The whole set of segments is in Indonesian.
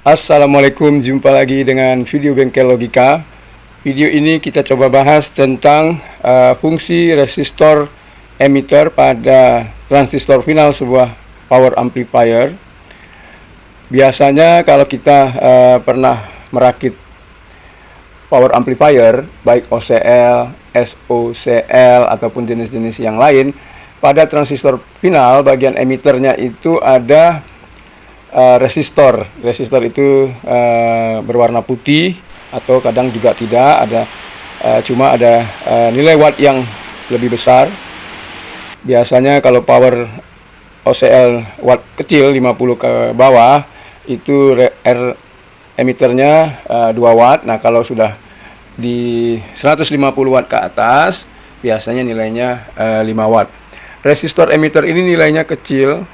Assalamualaikum, jumpa lagi dengan video Bengkel Logika. Video ini kita coba bahas tentang fungsi resistor emitter pada transistor final sebuah power amplifier. Biasanya kalau kita pernah merakit power amplifier, baik OCL, SOCL, ataupun jenis-jenis yang lain, pada transistor final bagian emitternya itu ada resistor. Resistor itu berwarna putih atau kadang juga tidak ada, cuma ada nilai watt yang lebih besar. Biasanya kalau power OCL watt kecil 50 ke bawah itu R emitternya 2 watt. Nah, kalau sudah di 150 watt ke atas biasanya nilainya 5 watt. Resistor emitter ini nilainya kecil,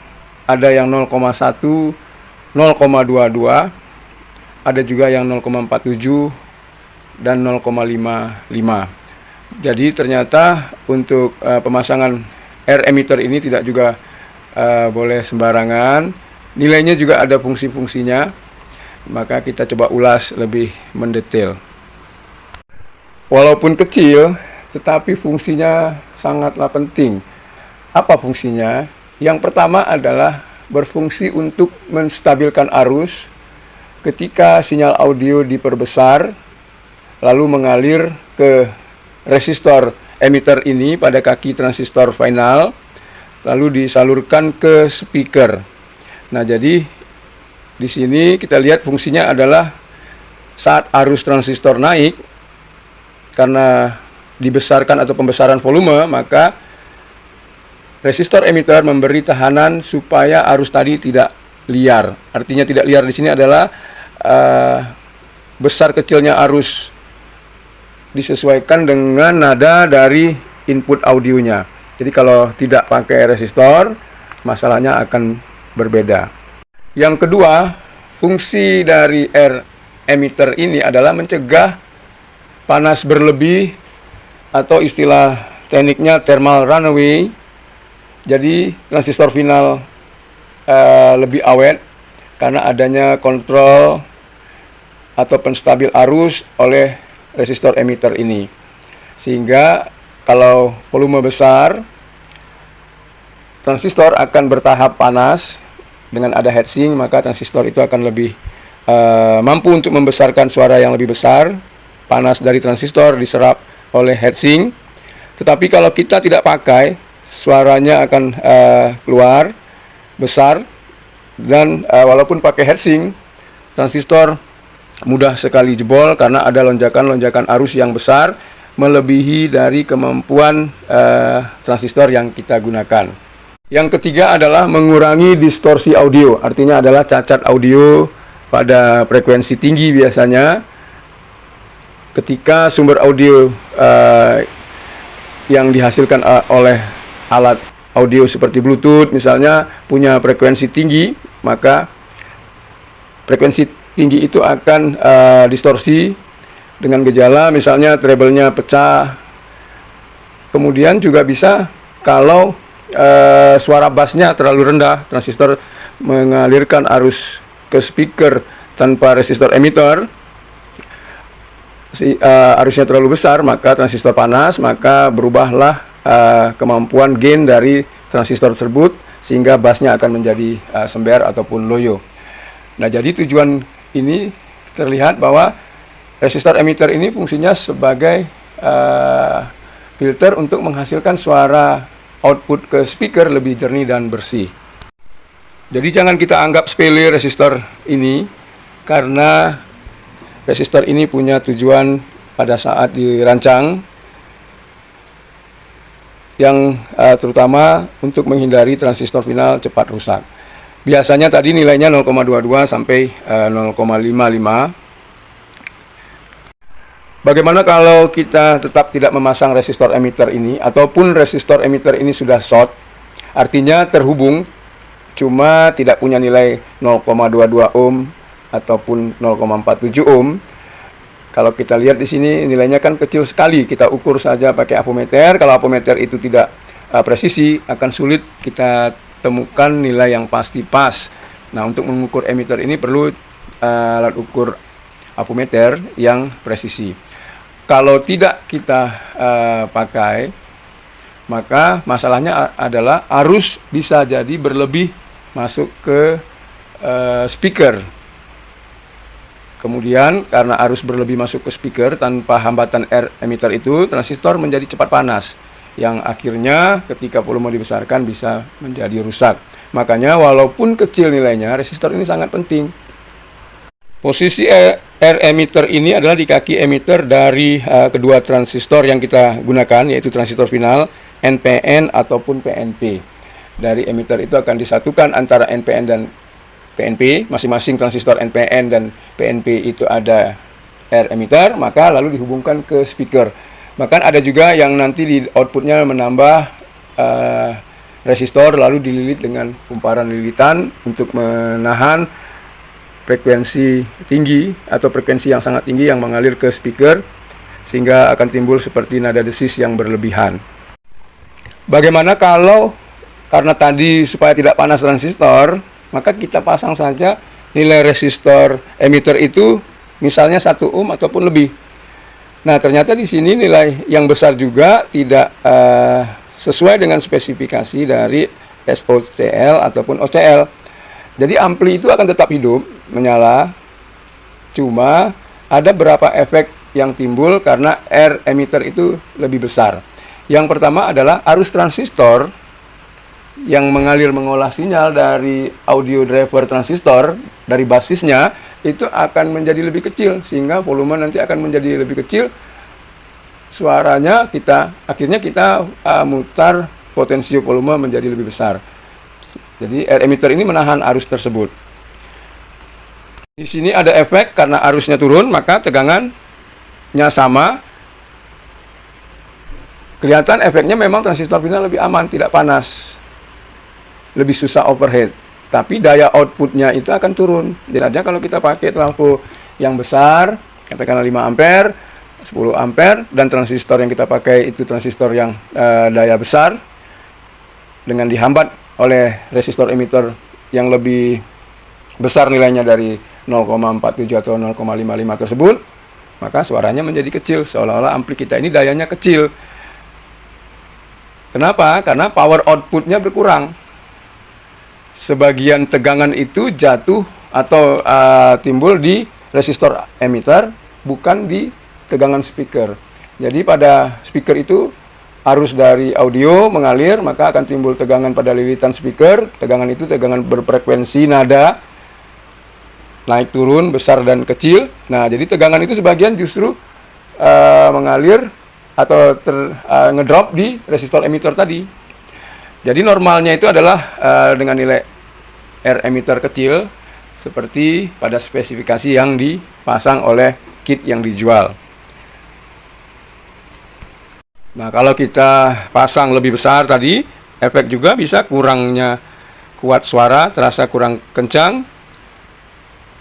ada yang 0,1, 0,22, ada juga yang 0,47 dan 0,55. Jadi ternyata untuk pemasangan R emitter ini tidak juga boleh sembarangan. Nilainya juga ada fungsi-fungsinya. Maka kita coba ulas lebih mendetail. Walaupun kecil, tetapi fungsinya sangatlah penting. Apa fungsinya? Yang pertama adalah berfungsi untuk menstabilkan arus ketika sinyal audio diperbesar lalu mengalir ke resistor emitter ini pada kaki transistor final lalu disalurkan ke speaker. Nah, jadi di sini kita lihat fungsinya adalah saat arus transistor naik karena dibesarkan atau pembesaran volume, maka resistor emitter memberi tahanan supaya arus tadi tidak liar. Artinya tidak liar di sini adalah besar kecilnya arus disesuaikan dengan nada dari input audionya. Jadi kalau tidak pakai resistor, masalahnya akan berbeda. Yang kedua, fungsi dari R emitter ini adalah mencegah panas berlebih atau istilah tekniknya thermal runaway. Jadi transistor final lebih awet karena adanya kontrol atau penstabil arus oleh resistor emitter ini. Sehingga kalau volume besar, transistor akan bertahap panas. Dengan ada heatsink, maka transistor itu akan lebih mampu untuk membesarkan suara yang lebih besar. Panas dari transistor diserap oleh heatsink. Tetapi kalau kita tidak pakai, suaranya akan keluar besar, dan walaupun pakai heatsink, transistor mudah sekali jebol karena ada lonjakan-lonjakan arus yang besar melebihi dari kemampuan transistor yang kita gunakan. Yang ketiga adalah mengurangi distorsi audio, artinya adalah cacat audio pada frekuensi tinggi. Biasanya ketika sumber audio yang dihasilkan oleh alat audio seperti Bluetooth misalnya punya frekuensi tinggi, maka frekuensi tinggi itu akan distorsi dengan gejala misalnya treble-nya pecah. Kemudian juga bisa kalau suara bassnya terlalu rendah, transistor mengalirkan arus ke speaker tanpa resistor emitter, arusnya terlalu besar, maka transistor panas, maka berubahlah kemampuan gain dari transistor tersebut sehingga bassnya akan menjadi sember ataupun loyo. Nah, jadi tujuan ini terlihat bahwa resistor emitter ini fungsinya sebagai filter untuk menghasilkan suara output ke speaker lebih jernih dan bersih. Jadi jangan kita anggap sepele resistor ini, karena resistor ini punya tujuan pada saat dirancang yang terutama untuk menghindari transistor final cepat rusak. Biasanya tadi nilainya 0,22 sampai 0,55. Bagaimana kalau kita tetap tidak memasang resistor emitter ini, ataupun resistor emitter ini sudah short, artinya terhubung cuma tidak punya nilai 0,22 ohm ataupun 0,47 ohm. Kalau kita lihat di sini nilainya kan kecil sekali. Kita ukur saja pakai avometer. Kalau avometer itu tidak presisi, akan sulit kita temukan nilai yang pasti pas. Nah, untuk mengukur emitter ini perlu alat ukur ampermeter yang presisi. Kalau tidak kita pakai, maka masalahnya adalah arus bisa jadi berlebih masuk ke speaker. Kemudian karena arus berlebih masuk ke speaker tanpa hambatan air emitter itu, transistor menjadi cepat panas, yang akhirnya ketika volume dibesarkan bisa menjadi rusak. Makanya walaupun kecil nilainya, resistor ini sangat penting. Posisi air emitter ini adalah di kaki emitter dari kedua transistor yang kita gunakan, yaitu transistor final, NPN ataupun PNP. Dari emitter itu akan disatukan antara NPN dan PNP, masing-masing transistor NPN dan PNP itu ada air emitter, maka lalu dihubungkan ke speaker. Bahkan ada juga yang nanti di outputnya menambah resistor lalu dililit dengan kumparan lilitan untuk menahan frekuensi tinggi atau frekuensi yang sangat tinggi yang mengalir ke speaker, sehingga akan timbul seperti nada desis yang berlebihan. Bagaimana kalau karena tadi supaya tidak panas transistor, maka kita pasang saja nilai resistor emitter itu misalnya 1 ohm ataupun lebih. Nah, ternyata di sini nilai yang besar juga tidak sesuai dengan spesifikasi dari SOCL ataupun OCL. Jadi ampli itu akan tetap hidup, menyala, cuma ada beberapa efek yang timbul karena air emitter itu lebih besar. Yang pertama adalah arus transistor yang mengalir mengolah sinyal dari audio driver transistor, dari basisnya, itu akan menjadi lebih kecil, sehingga volume nanti akan menjadi lebih kecil. Suaranya akhirnya kita mutar potensio volume menjadi lebih besar. Jadi air emitter ini menahan arus tersebut. Di sini ada efek karena arusnya turun, maka tegangannya sama. Kelihatan efeknya memang transistor final lebih aman, tidak panas, lebih susah overhead, tapi daya outputnya itu akan turun. Jadi aja kalau kita pakai trafo yang besar, katakanlah 5 ampere, 10 ampere, dan transistor yang kita pakai itu transistor yang daya besar, dengan dihambat oleh resistor emitter yang lebih besar nilainya dari 0,47 atau 0,55 tersebut, maka suaranya menjadi kecil, seolah-olah ampli kita ini dayanya kecil. Kenapa? Karena power outputnya berkurang. Sebagian tegangan itu jatuh atau timbul di resistor emitter, bukan di tegangan speaker. Jadi pada speaker itu arus dari audio mengalir, maka akan timbul tegangan pada lilitan speaker. Tegangan itu tegangan berfrekuensi nada, naik turun, besar dan kecil. Nah, jadi tegangan itu sebagian justru mengalir atau ngedrop di resistor emitter tadi. Jadi normalnya itu adalah dengan nilai air emitter kecil, seperti pada spesifikasi yang dipasang oleh kit yang dijual. Nah, kalau kita pasang lebih besar tadi, efek juga bisa kurangnya kuat suara, terasa kurang kencang.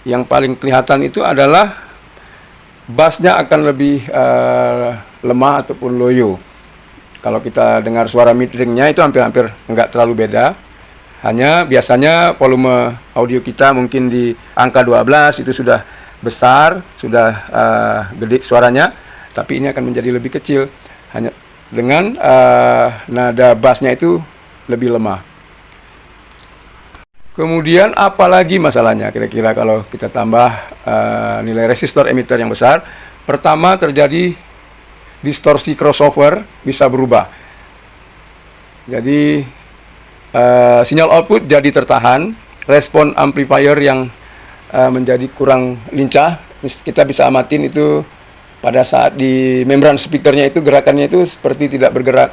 Yang paling kelihatan itu adalah bassnya akan lebih lemah ataupun loyo. Kalau kita dengar suara mid-ringnya itu hampir-hampir nggak terlalu beda. Hanya biasanya volume audio kita mungkin di angka 12 itu sudah besar, sudah gede suaranya, tapi ini akan menjadi lebih kecil. Hanya dengan nada bassnya itu lebih lemah. Kemudian apalagi masalahnya kira-kira kalau kita tambah nilai resistor emitter yang besar? Pertama, terjadi distorsi crossover, bisa berubah. Jadi sinyal output jadi tertahan, respon amplifier yang menjadi kurang lincah. Kita bisa amatin itu pada saat di membran speakernya itu gerakannya itu seperti tidak bergerak,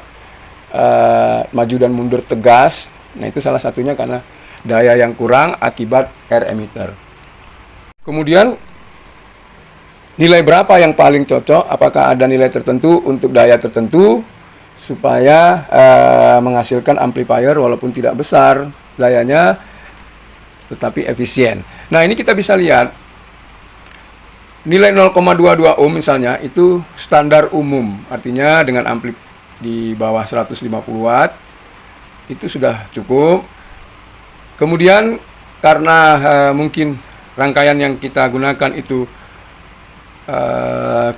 maju dan mundur tegas. Nah, itu salah satunya karena daya yang kurang akibat air emitter. Kemudian nilai berapa yang paling cocok? Apakah ada nilai tertentu untuk daya tertentu supaya menghasilkan amplifier walaupun tidak besar dayanya tetapi efisien? Nah, ini kita bisa lihat nilai 0,22 ohm misalnya itu standar umum, artinya dengan ampli di bawah 150 watt itu sudah cukup. Kemudian karena mungkin rangkaian yang kita gunakan itu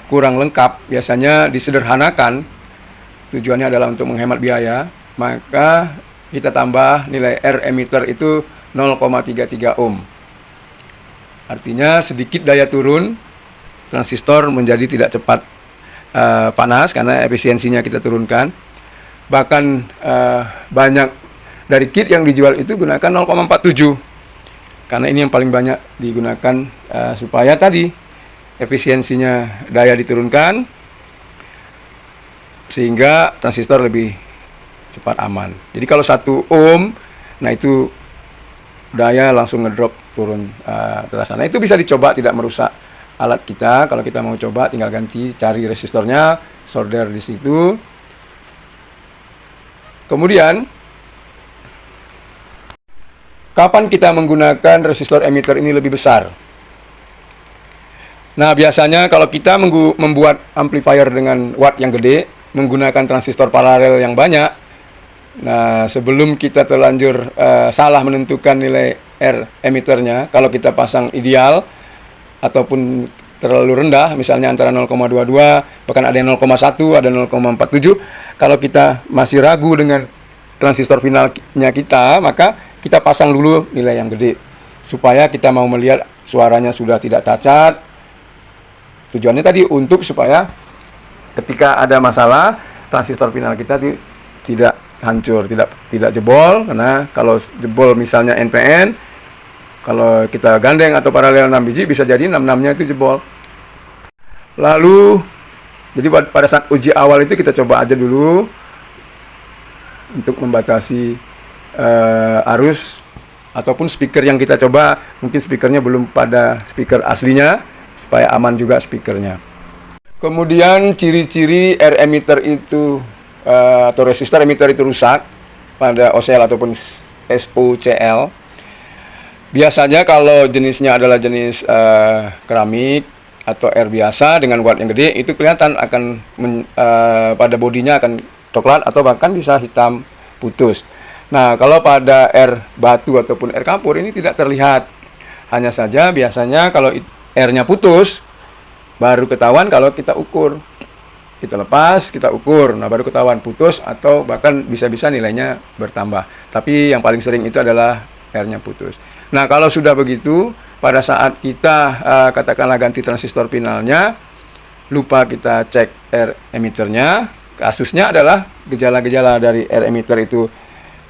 kurang lengkap, biasanya disederhanakan, tujuannya adalah untuk menghemat biaya, maka kita tambah nilai R emitter itu 0,33 ohm. Artinya sedikit daya turun, transistor menjadi tidak cepat panas karena efisiensinya kita turunkan. Bahkan banyak dari kit yang dijual itu gunakan 0,47, karena ini yang paling banyak digunakan supaya tadi efisiensinya daya diturunkan sehingga transistor lebih cepat aman. Jadi kalau 1 ohm, nah itu daya langsung ngedrop turun terasa. Nah itu bisa dicoba, tidak merusak alat kita. Kalau kita mau coba tinggal ganti, cari resistornya, solder di situ. Kemudian kapan kita menggunakan resistor emitter ini lebih besar? Nah, biasanya kalau kita membuat amplifier dengan watt yang gede, menggunakan transistor paralel yang banyak, nah sebelum kita terlanjur salah menentukan nilai R emitternya, kalau kita pasang ideal ataupun terlalu rendah, misalnya antara 0,22, bahkan ada yang 0,1, ada 0,47, kalau kita masih ragu dengan transistor finalnya kita, maka kita pasang dulu nilai yang gede, supaya kita mau melihat suaranya sudah tidak cacat. Tujuannya tadi untuk supaya ketika ada masalah, transistor final kita tidak hancur, tidak jebol. Karena kalau jebol misalnya NPN, kalau kita gandeng atau paralel 6 biji, bisa jadi 6-6-nya itu jebol. Lalu, jadi pada saat uji awal itu kita coba aja dulu untuk membatasi arus, ataupun speaker yang kita coba, mungkin speakernya belum pada speaker aslinya, supaya aman juga speakernya. Kemudian ciri-ciri R emitter itu atau resistor emitter itu rusak pada OCL ataupun SOCL. Biasanya kalau jenisnya adalah jenis keramik atau R biasa dengan watt yang gede, itu kelihatan akan pada bodinya akan coklat atau bahkan bisa hitam putus. Nah, kalau pada R batu ataupun R kapur ini tidak terlihat. Hanya saja biasanya kalau R-nya putus, baru ketahuan kalau kita ukur. Kita lepas, kita ukur, nah baru ketahuan putus atau bahkan bisa-bisa nilainya bertambah. Tapi yang paling sering itu adalah R-nya putus. Nah, kalau sudah begitu, pada saat kita katakanlah ganti transistor finalnya, lupa kita cek R emitternya, kasusnya adalah gejala-gejala dari R emitter itu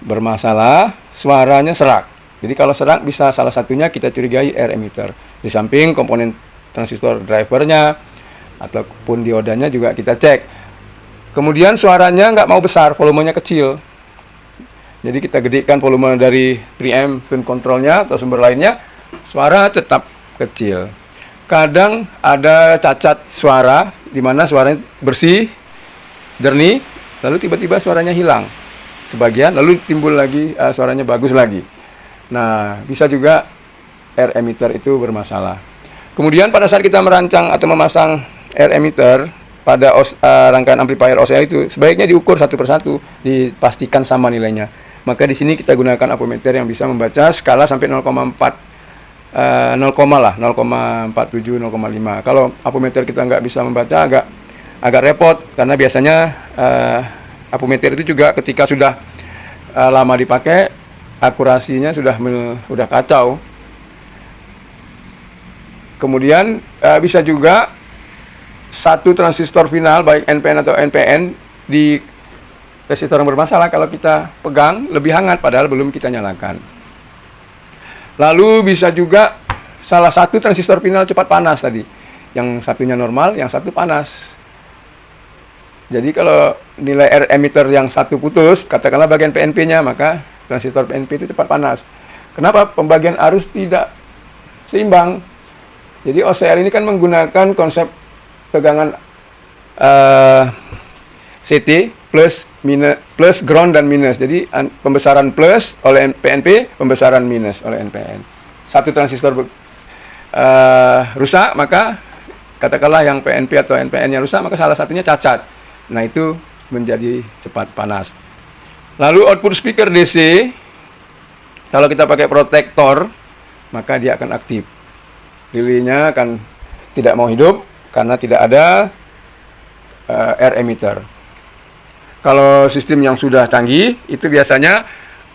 bermasalah, suaranya serak. Jadi kalau serak bisa salah satunya kita curigai R emitter. Di samping komponen transistor drivernya ataupun diodanya juga kita cek. Kemudian suaranya nggak mau besar, volumenya kecil. Jadi kita gedekan volume dari preamp, tune controlnya atau sumber lainnya, suara tetap kecil. Kadang ada cacat suara, di mana suaranya bersih, jernih, lalu tiba-tiba suaranya hilang sebagian, lalu timbul lagi suaranya bagus lagi. Nah, bisa juga R emitter itu bermasalah. Kemudian pada saat kita merancang atau memasang R emitter pada rangkaian amplifier OCL itu, sebaiknya diukur satu persatu, dipastikan sama nilainya. Maka di sini kita gunakan amplimeter yang bisa membaca skala sampai 0,4, 0,47, 0,5. Kalau amplimeter kita nggak bisa membaca, agak repot, karena biasanya amplimeter itu juga ketika sudah lama dipakai, akurasinya sudah kacau. Kemudian bisa juga satu transistor final baik NPN atau NPN di resistor yang bermasalah kalau kita pegang lebih hangat padahal belum kita nyalakan. Lalu bisa juga salah satu transistor final cepat panas tadi, yang satunya normal, yang satu panas. Jadi kalau nilai R emitter yang satu putus, katakanlah bagian PNP-nya, maka transistor PNP itu cepat panas. Kenapa? Pembagian arus tidak seimbang. Jadi OCL ini kan menggunakan konsep tegangan CT plus ground dan minus. Jadi pembesaran plus oleh PNP, pembesaran minus oleh NPN. Satu transistor rusak, maka katakanlah yang PNP atau NPN-nya rusak, maka salah satunya cacat. Nah, itu menjadi cepat panas. Lalu output speaker DC, kalau kita pakai protektor, maka dia akan aktif. Relay-nya akan tidak mau hidup karena tidak ada air emitter. Kalau sistem yang sudah canggih, itu biasanya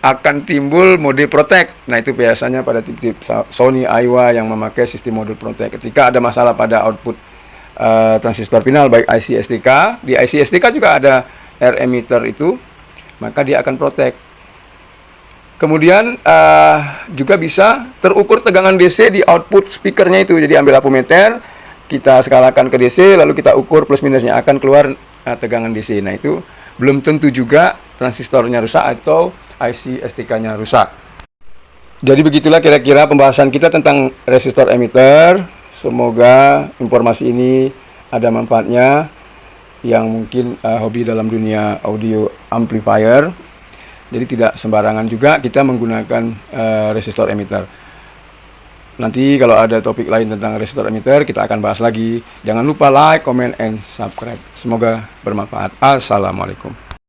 akan timbul mode protect. Nah, itu biasanya pada tip-tip Sony, Aiwa yang memakai sistem mode protect. Ketika ada masalah pada output transistor final, baik IC STK, di IC STK juga ada air emitter itu, maka dia akan protect. Kemudian juga bisa terukur tegangan DC di output speakernya itu. Jadi ambil ampermeter, kita skalakan ke DC, lalu kita ukur plus minusnya, akan keluar tegangan DC. Nah, itu belum tentu juga transistornya rusak atau IC STK-nya rusak. Jadi begitulah kira-kira pembahasan kita tentang resistor emitter. Semoga informasi ini ada manfaatnya yang mungkin hobi dalam dunia audio amplifier. Jadi tidak sembarangan juga kita menggunakan resistor emitter. Nanti kalau ada topik lain tentang resistor emitter, kita akan bahas lagi. Jangan lupa like, comment, and subscribe. Semoga bermanfaat. Assalamualaikum.